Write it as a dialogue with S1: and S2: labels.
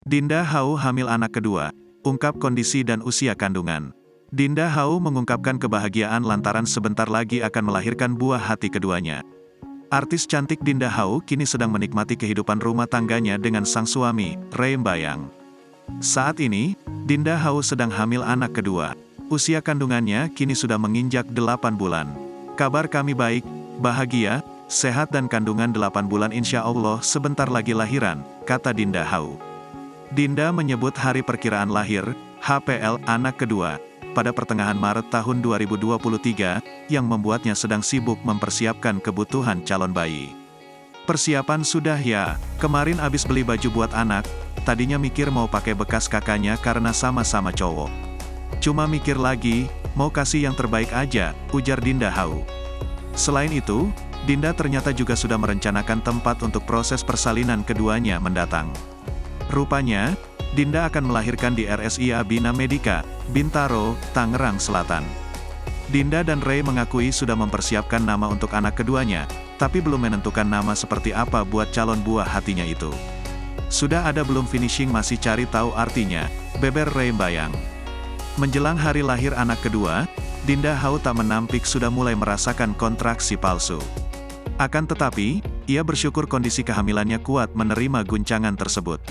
S1: Dinda Hau hamil anak kedua, ungkap kondisi dan usia kandungan. Dinda Hau mengungkapkan kebahagiaan lantaran sebentar lagi akan melahirkan buah hati keduanya. Artis cantik Dinda Hau kini sedang menikmati kehidupan rumah tangganya dengan sang suami, Ray Mbayang. Saat ini, Dinda Hau sedang hamil anak kedua. Usia kandungannya kini sudah menginjak 8 bulan. Kabar kami baik, bahagia, sehat dan kandungan 8 bulan insya Allah sebentar lagi lahiran, kata Dinda Hau. Dinda menyebut hari perkiraan lahir, HPL, anak kedua, pada pertengahan Maret tahun 2023, yang membuatnya sedang sibuk mempersiapkan kebutuhan calon bayi. Persiapan sudah ya, kemarin abis beli baju buat anak, tadinya mikir mau pakai bekas kakaknya karena sama-sama cowok. Cuma mikir lagi, mau kasih yang terbaik aja, ujar Dinda Hau. Selain itu, Dinda ternyata juga sudah merencanakan tempat untuk proses persalinan keduanya mendatang. Rupanya, Dinda akan melahirkan di RSIA Bina Medica, Bintaro, Tangerang Selatan. Dinda dan Ray mengakui sudah mempersiapkan nama untuk anak keduanya, tapi belum menentukan nama seperti apa buat calon buah hatinya itu. Sudah ada belum finishing masih cari tahu artinya, beber Ray Mbayang. Menjelang hari lahir anak kedua, Dinda Hau tak menampik sudah mulai merasakan kontraksi palsu. Akan tetapi, ia bersyukur kondisi kehamilannya kuat menerima guncangan tersebut.